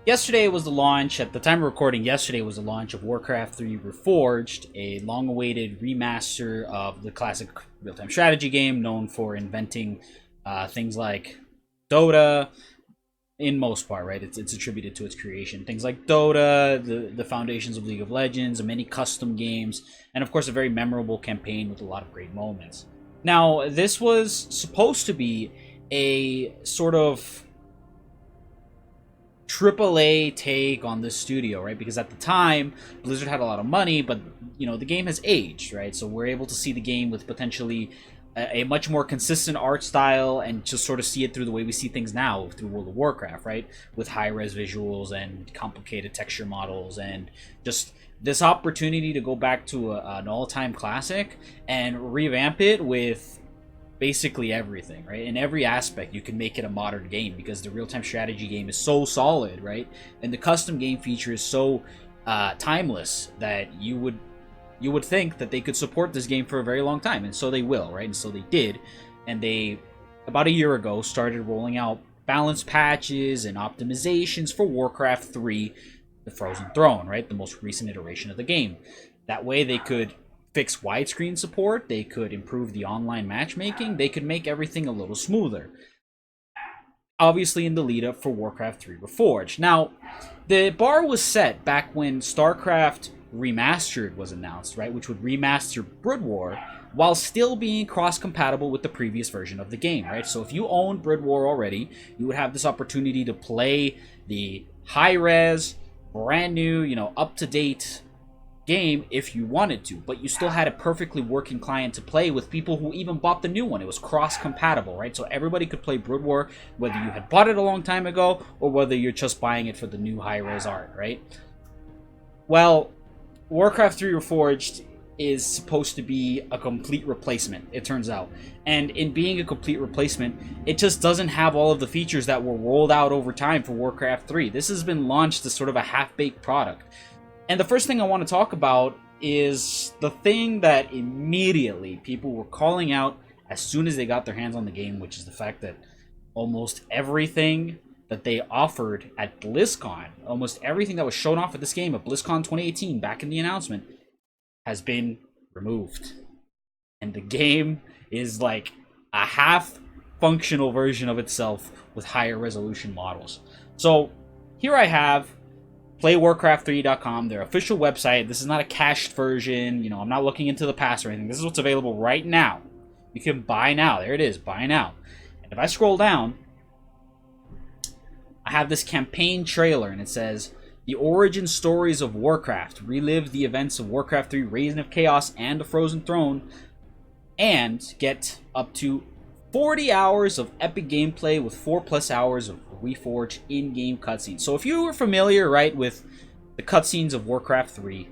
Yesterday was the launch, at the time of recording, yesterday was the launch of Warcraft 3 Reforged, a long-awaited remaster of the classic real-time strategy game known for inventing things like Dota, in most part, right? It's attributed to its creation. Things like Dota, the foundations of League of Legends, many custom games, and of course a very memorable campaign with a lot of great moments. Now, this was supposed to be a sort of AAA take on this studio, right? Because at the time, Blizzard had a lot of money, but the game has aged, right? So we're able to see the game with potentially a much more consistent art style and just sort of see it through the way we see things now through World of Warcraft, right? With high-res visuals and complicated texture models and just this opportunity to go back to an all-time classic and revamp it with basically everything, right? In every aspect, you can make it a modern game because the real-time strategy game is so solid, right? And the custom game feature is so timeless that you would think that they could support this game for a very long time, and so they will, right? And so they did, and they about a year ago started rolling out balance patches and optimizations for Warcraft 3, the Frozen Throne, right? The most recent iteration of the game. That way they could fix widescreen support, they could improve the online matchmaking, they could make everything a little smoother. Obviously in the lead up for Warcraft 3 Reforged. Now, the bar was set back when StarCraft Remastered was announced, right? Which would remaster Brood War while still being cross-compatible with the previous version of the game, right? So if you own Brood War already, you would have this opportunity to play the high-res, brand new, up-to-date game if you wanted to, but you still had a perfectly working client to play with people who even bought the new one. It was cross-compatible, right? So everybody could play Brood War, whether you had bought it a long time ago or whether you're just buying it for the new high-res art, right? Well, Warcraft 3 Reforged is supposed to be a complete replacement, it turns out. And in being a complete replacement, it just doesn't have all of the features that were rolled out over time for Warcraft 3. This has been launched as sort of a half-baked product. And the first thing I want to talk about is the thing that immediately people were calling out as soon as they got their hands on the game, which is the fact that almost everything that they offered at Blizzcon, almost everything that was shown off at this game at BlizzCon 2018, back in the announcement, has been removed. And the game is like a half-functional version of itself with higher resolution models. So here I have playwarcraft3.com, their official website. This is not a cached version. I'm not looking into the past or anything. This is what's available right now. You can buy now. There it is. Buy now. And if I scroll down, I have this campaign trailer, and it says, "The origin stories of Warcraft. Relive the events of Warcraft 3, Reign of Chaos, and the Frozen Throne, and get up to 40 hours of epic gameplay with 4+ hours of Reforged in-game cutscenes." So if you were familiar, right, with the cutscenes of Warcraft 3,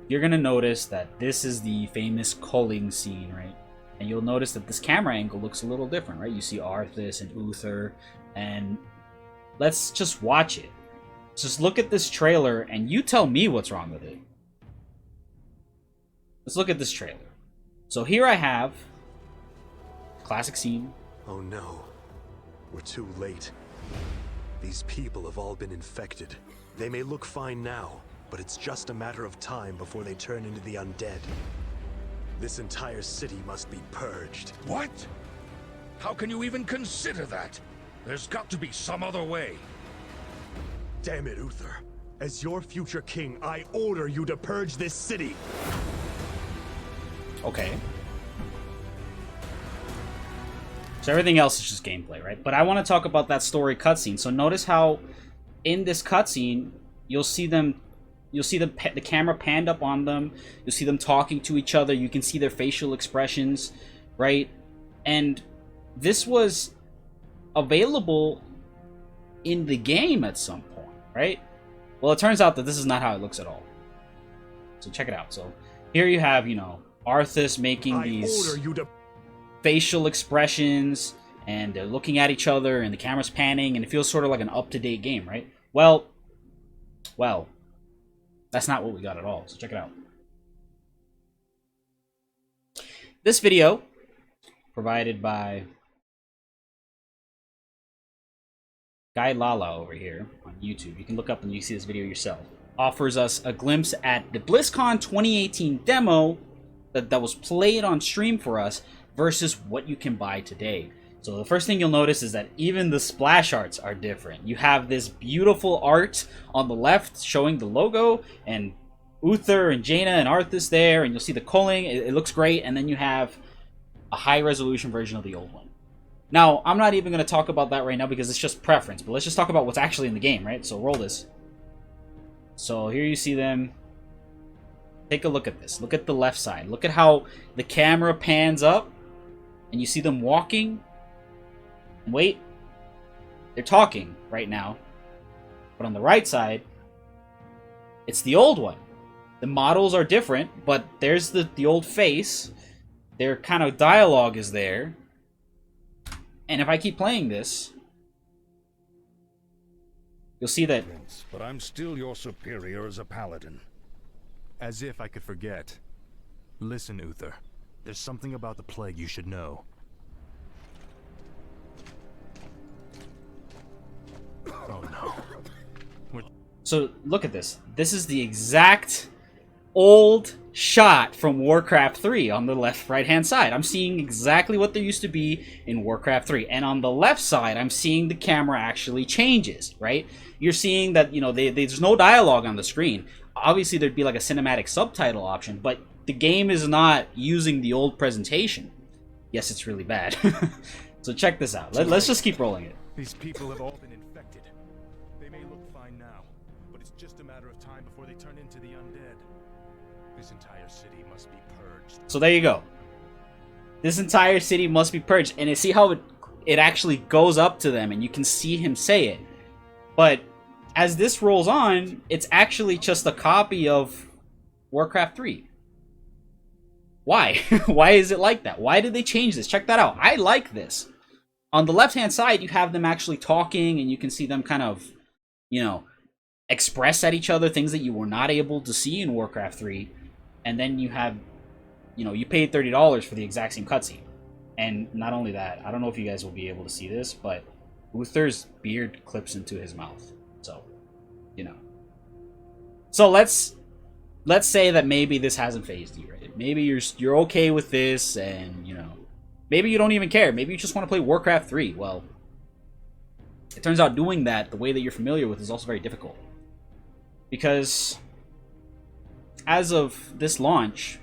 you're going to notice that this is the famous culling scene, right? And you'll notice that this camera angle looks a little different, right? You see Arthas and Uther, and let's just watch it. Just look at this trailer, and you tell me what's wrong with it. Let's look at this trailer. So here I have classic scene. Oh no, we're too late. These people have all been infected. They may look fine now, but it's just a matter of time before they turn into the undead. This entire city must be purged. What? How can you even consider that? There's got to be some other way. Damn it, Uther. As your future king, I order you to purge this city. Okay. So everything else is just gameplay, right? But I want to talk about that story cutscene. So notice how in this cutscene, you'll see the camera panned up on them. You'll see them talking to each other. You can see their facial expressions, right? And this was available in the game at some point, right? Well, it turns out that this is not how it looks at all. So check it out. So here you have, Arthas making these facial expressions, and they're looking at each other, and the camera's panning, and it feels sort of like an up-to-date game, right? Well, that's not what we got at all, so check it out. This video, provided by Guy Lala over here on YouTube, you can look up and you see this video yourself, offers us a glimpse at the BlizzCon 2018 demo that was played on stream for us versus what you can buy today. So the first thing you'll notice is that even the splash arts are different. You have this beautiful art on the left showing the logo, and Uther and Jaina and Arthas there, and you'll see the culling. It looks great, and then you have a high-resolution version of the old one. Now, I'm not even going to talk about that right now because it's just preference, but let's just talk about what's actually in the game, right? So roll this. So here you see them. Take a look at this. Look at the left side. Look at how the camera pans up, and you see them walking. Wait, they're talking right now. But on the right side, it's the old one. The models are different, but there's the old face. Their kind of dialogue is there. And if I keep playing this, you'll see that... But I'm still your superior as a paladin. As if I could forget. Listen, Uther. There's something about the plague you should know. Oh no. So look at this. This is the exact old shot from Warcraft 3 on the left right hand side. I'm seeing exactly what there used to be in Warcraft 3, and on the left side I'm seeing the camera actually changes, right? You're seeing that, you know, there's no dialogue on the screen. Obviously there'd be like a cinematic subtitle option, but the game is not using the old presentation. Yes, it's really bad. So check this out. Let's just keep rolling it. These people have all been infected. They may look fine now, but it's just a matter of time before they turn into the undead. This entire city must be purged. So there you go. This entire city must be purged. And you see how it actually goes up to them and you can see him say it. But as this rolls on, it's actually just a copy of Warcraft 3. Why? Why is it like that? Why did they change this? Check that out. I like this. On the left-hand side, you have them actually talking, and you can see them kind of, you know, express at each other things that you were not able to see in Warcraft 3. And then you have, you know, you paid $30 for the exact same cutscene. And not only that, I don't know if you guys will be able to see this, but Uther's beard clips into his mouth. So, you know. So let's say that maybe this hasn't fazed you, right? Maybe you're okay with this, and, you know, maybe you don't even care. Maybe you just want to play Warcraft 3. Well, it turns out doing that the way that you're familiar with is also very difficult. Because as of this launch,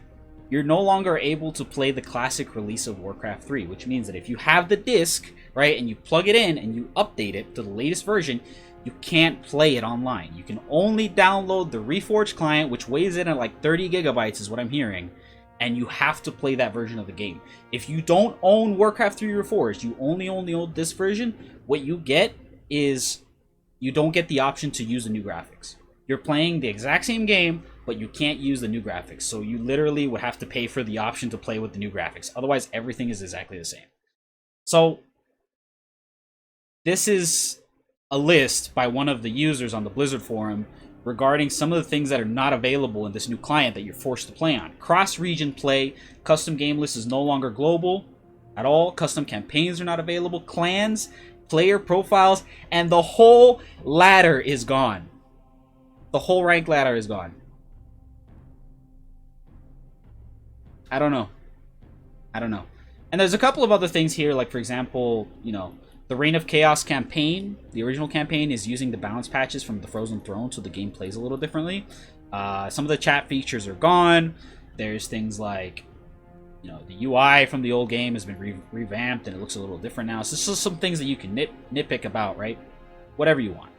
you're no longer able to play the classic release of Warcraft 3, which means that if you have the disc, right, and you plug it in and you update it to the latest version, you can't play it online. You can only download the Reforged client, which weighs in at like 30 gigabytes is what I'm hearing, and you have to play that version of the game. If you don't own Warcraft 3 Reforged, you only own the old disc version, what you get is you don't get the option to use the new graphics. You're playing the exact same game, but you can't use the new graphics. So you literally would have to pay for the option to play with the new graphics. Otherwise, everything is exactly the same. So this is a list by one of the users on the Blizzard forum regarding some of the things that are not available in this new client that you're forced to play on. Cross-region play, custom game list is no longer global at all, custom campaigns are not available, clans, player profiles, and the whole ladder is gone. The whole rank ladder is gone. I don't know. And there's a couple of other things here, like for example, you know, the Reign of Chaos campaign, the original campaign, is using the balance patches from the Frozen Throne, so the game plays a little differently. Some of the chat features are gone. There's things like, you know, the UI from the old game has been revamped and it looks a little different now. So it's just some things that you can nitpick about, right? Whatever you want.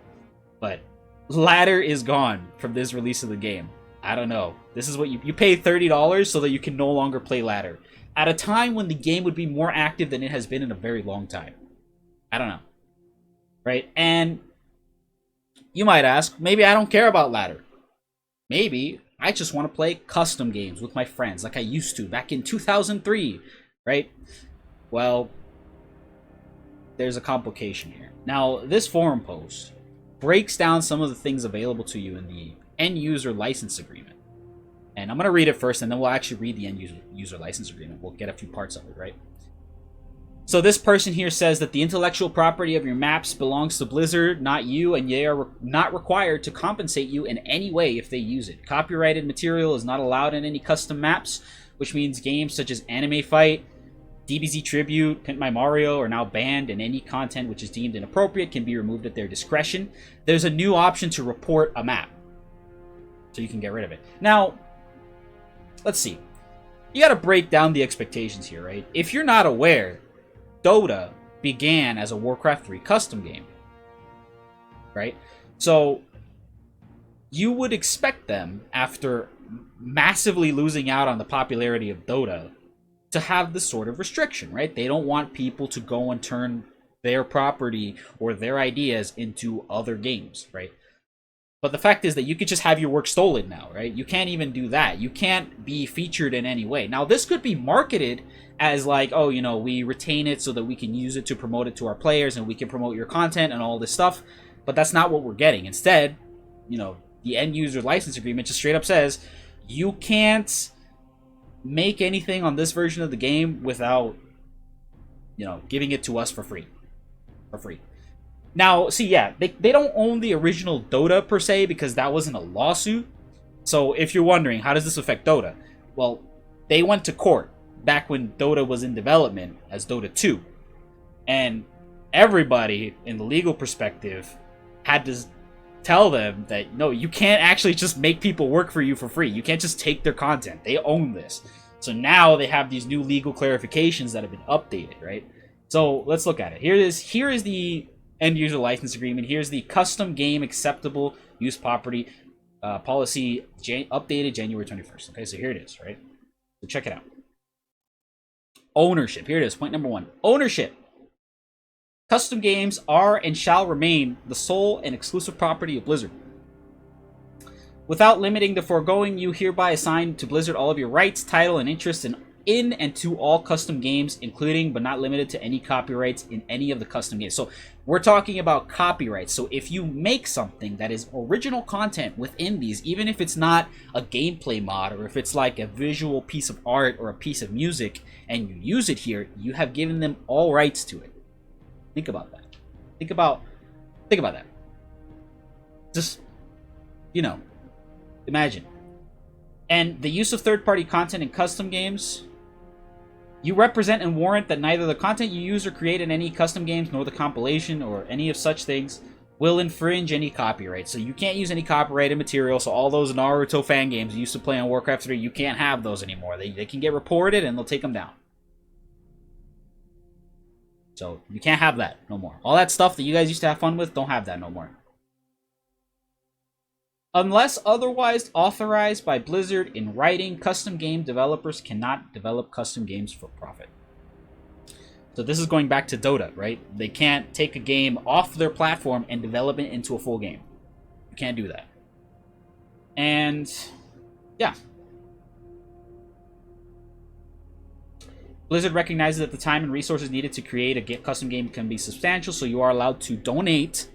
But ladder is gone from this release of the game. I don't know. This is what you pay $30 so that you can no longer play ladder at a time when the game would be more active than it has been in a very long time. I don't know. Right? And you might ask, maybe I don't care about ladder. Maybe I just want to play custom games with my friends like I used to back in 2003, right? Well, there's a complication here. Now, this forum post breaks down some of the things available to you in the end user license agreement. And I'm going to read it first, and then we'll actually read the end user license agreement. We'll get a few parts of it, right? So this person here says that the intellectual property of your maps belongs to Blizzard, not you, and they are not required to compensate you in any way if they use it. Copyrighted material is not allowed in any custom maps, which means games such as Anime Fight, DBZ Tribute, Pimp My Mario are now banned, and any content which is deemed inappropriate can be removed at their discretion. There's a new option to report a map, so you can get rid of it. Now, let's see. You got to break down the expectations here, right? If you're not aware, Dota began as a Warcraft 3 custom game, right? So you would expect them, after massively losing out on the popularity of Dota, to have this sort of restriction, right? They don't want people to go and turn their property or their ideas into other games, right? But the fact is that you could just have your work stolen now, right? You can't even do that. You can't be featured in any way. Now, this could be marketed as like, oh, you know, we retain it so that we can use it to promote it to our players and we can promote your content and all this stuff. But that's not what we're getting. Instead, you know, the end user license agreement just straight up says you can't make anything on this version of the game without, you know, giving it to us for free. For free. Now, see, yeah, they don't own the original Dota per se because that wasn't a lawsuit. So if you're wondering, how does this affect Dota? Well, they went to court back when Dota was in development as Dota 2. And everybody in the legal perspective had to tell them that, no, you can't actually just make people work for you for free. You can't just take their content. They own this. So now they have these new legal clarifications that have been updated, right? So let's look at it. Here is the end user license agreement. Here's the custom game acceptable use property policy updated January 21st. Okay, so here it is, right? So check it out. Ownership. Here it is. Point number 1. Ownership. Custom games are and shall remain the sole and exclusive property of Blizzard. Without limiting the foregoing, you hereby assign to Blizzard all of your rights, title, and interest in and to all custom games, including but not limited to any copyrights in any of the custom games. So we're talking about copyrights. So if you make something that is original content within these, even if it's not a gameplay mod or if it's like a visual piece of art or a piece of music and you use it here, you have given them all rights to it. Think about that. Think about that. Just, you know, imagine. And the use of third-party content in custom games, you represent and warrant that neither the content you use or create in any custom games nor the compilation or any of such things will infringe any copyright. So you can't use any copyrighted material. So all those Naruto fan games you used to play on Warcraft 3, you can't have those anymore. They can get reported and they'll take them down. So you can't have that no more. All that stuff that you guys used to have fun with, don't have that no more. Unless otherwise authorized by Blizzard in writing, custom game developers cannot develop custom games for profit. So this is going back to Dota, right? They can't take a game off their platform and develop it into a full game. You can't do that. And yeah. Blizzard recognizes that the time and resources needed to create a custom game can be substantial, so you are allowed to donate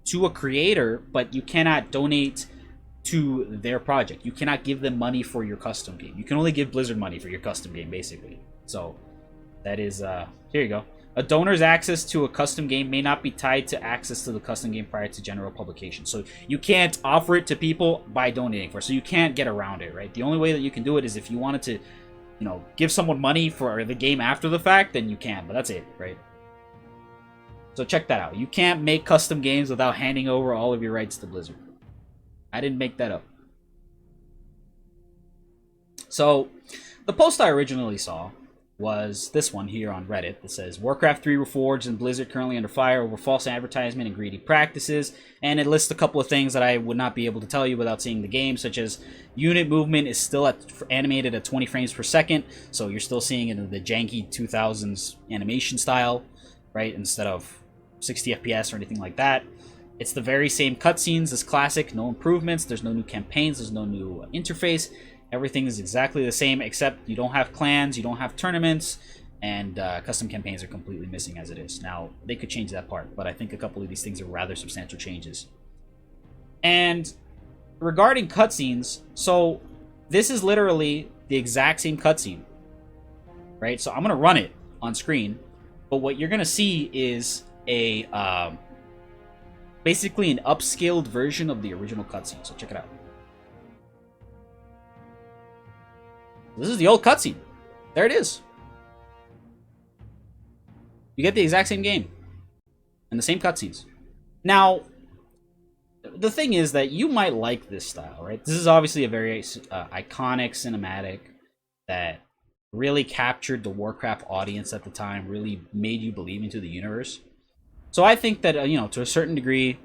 to a creator, but you cannot donate to their project. You cannot give them money for your custom game. You can only give Blizzard money for your custom game, basically. So that is, here you go. A donor's access to a custom game may not be tied to access to the custom game prior to general publication. So you can't offer it to people by donating for it. So you can't get around it, right? The only way that you can do it is if you wanted to, you know, give someone money for the game after the fact, then you can, but that's it, right? So check that out. You can't make custom games without handing over all of your rights to Blizzard. I didn't make that up. So the post I originally saw was this one here on Reddit that says Warcraft 3 Reforged and Blizzard currently under fire over false advertisement and greedy practices, and it lists a couple of things that I would not be able to tell you without seeing the game, such as unit movement is still animated at 20 frames per second, so you're still seeing it in the janky 2000s animation style, right, instead of 60 FPS or anything like that. It's the very same cutscenes as classic, no improvements, there's no new campaigns, there's no new interface. Everything is exactly the same, except you don't have clans, you don't have tournaments, and custom campaigns are completely missing as it is. Now, they could change that part, but I think a couple of these things are rather substantial changes. And regarding cutscenes, so this is literally the exact same cutscene, right? So I'm going to run it on screen, But what you're gonna see is a basically an upscaled version of the original cutscene. So check it out. This is the old cutscene. There it is. You get the exact same game and the same cutscenes. Now, the thing is that you might like this style, right? This is obviously a very iconic cinematic that really captured the Warcraft audience at the time, really made you believe into the universe. So I think that, you know, to a certain degree,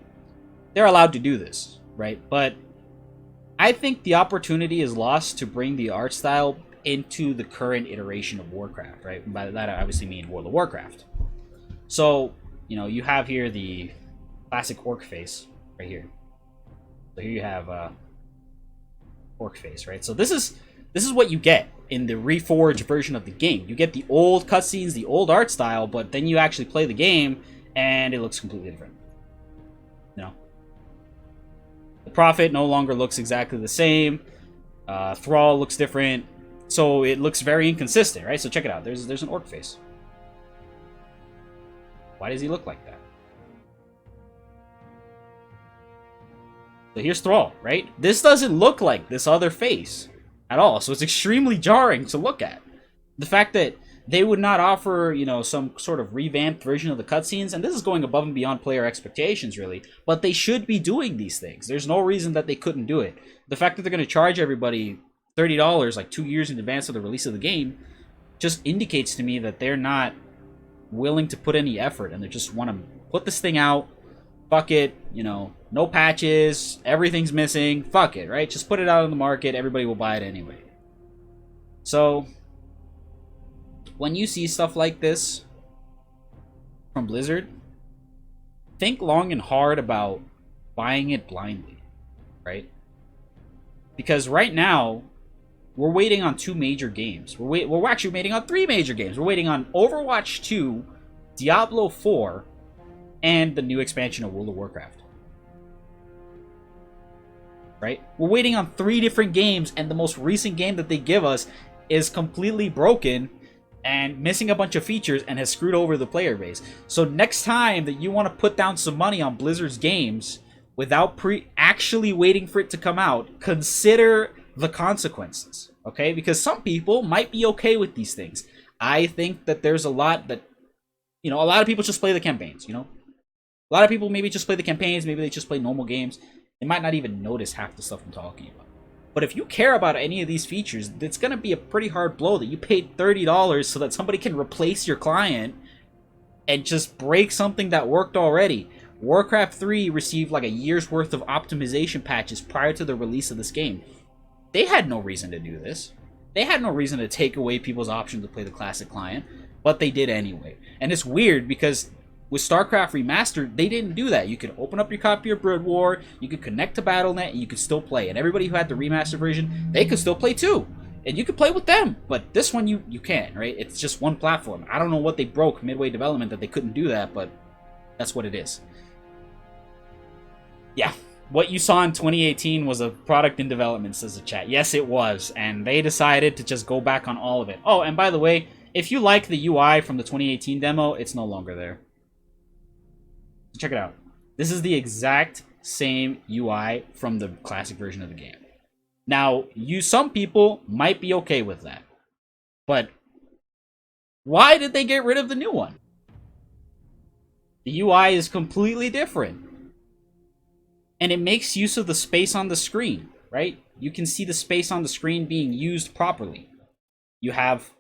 they're allowed to do this, right? But I think the opportunity is lost to bring the art style into the current iteration of Warcraft, right? And by that I obviously mean World of Warcraft. So, you know, you have here the classic orc face right here. So here you have orc face, right? So this is what you get in the Reforged version of the game. You get the old cutscenes, the old art style, but then you actually play the game and it looks completely different. You know, the Prophet no longer looks exactly the same. Thrall looks different, so it looks very inconsistent, right? So check it out. There's an orc face. Why does he look like that? So here's Thrall, right? This doesn't look like this other face at all, so it's extremely jarring to look at. The fact that they would not offer, you know, some sort of revamped version of the cutscenes, and this is going above and beyond player expectations, really, but they should be doing these things. There's no reason that they couldn't do it. The fact that they're going to charge everybody $30 like 2 years in advance of the release of the game just indicates to me that they're not willing to put any effort, and they just want to put this thing out. Fuck it, you know, no patches, everything's missing, fuck it, right? Just put it out on the market, everybody will buy it anyway. So when you see stuff like this from Blizzard, think long and hard about buying it blindly, right? Because right now, we're waiting on 2 major games. We're actually waiting on 3 major games. We're waiting on Overwatch 2, Diablo 4, and the new expansion of World of Warcraft. Right? We're waiting on 3 different games, and the most recent game that they give us is completely broken and missing a bunch of features and has screwed over the player base. So next time that you want to put down some money on Blizzard's games without actually waiting for it to come out, consider the consequences, okay? Because some people might be okay with these things. I think that there's a lot that, you know, a lot of people just play the campaigns, you know? A lot of people maybe just play the campaigns, maybe they just play normal games. They might not even notice half the stuff I'm talking about. But if you care about any of these features, it's going to be a pretty hard blow that you paid $30 so that somebody can replace your client and just break something that worked already. Warcraft 3 received like a year's worth of optimization patches prior to the release of this game. They had no reason to do this. They had no reason to take away people's option to play the classic client, but they did anyway. And it's weird because with StarCraft Remastered, they didn't do that. You could open up your copy of Brood War, you could connect to Battle.net, and you could still play. And everybody who had the remastered version, they could still play too. And you could play with them. But this one, you can't, right? It's just one platform. I don't know what they broke midway development that they couldn't do that, but that's what it is. Yeah, what you saw in 2018 was a product in development, says the chat. Yes, it was. And they decided to just go back on all of it. Oh, and by the way, if you like the UI from the 2018 demo, it's no longer there. Check it out. This is the exact same UI from the classic version of the game. Now, some people might be okay with that. But why did they get rid of the new one? The UI is completely different. And it makes use of the space on the screen, right? You can see the space on the screen being used properly. You have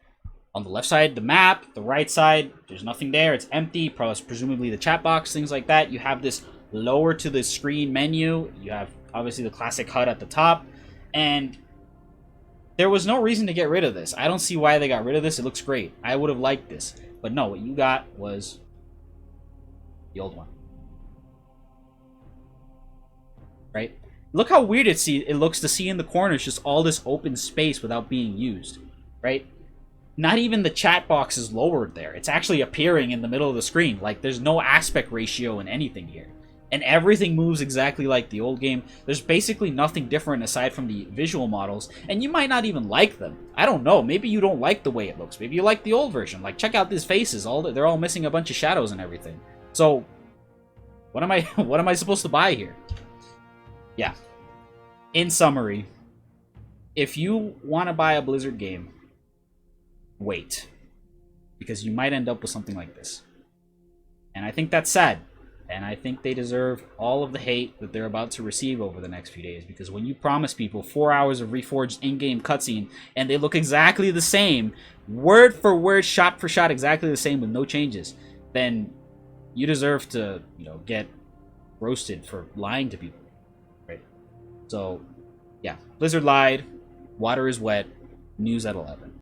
on the left side the map, the right side, there's nothing there, it's empty, presumably the chat box, things like that. You have this lower to the screen menu, you have obviously the classic HUD at the top, and there was no reason to get rid of this. I don't see why they got rid of this. It looks great. I would have liked this. But no, what you got was the old one. Right? Look how weird it looks to see in the corners just all this open space without being used. Right? Not even the chat box is lowered there. It's actually appearing in the middle of the screen. Like, there's no aspect ratio in anything here. and everything moves exactly like the old game. There's basically nothing different aside from the visual models, and you might not even like them. I don't know. Maybe you don't like the way it looks. Maybe you like the old version. Like, check out these faces. They're all missing a bunch of shadows and everything. So, what am I supposed to buy here? Yeah. In summary, if you want to buy a Blizzard game, wait, because you might end up with something like this. And I think that's sad. And I think they deserve all of the hate that they're about to receive over the next few days. Because when you promise people 4 hours of Reforged in-game cutscene, and they look exactly the same, word for word, shot for shot, exactly the same with no changes, then you deserve to, get roasted for lying to people. Right? So, yeah. Blizzard lied. Water is wet. News at 11.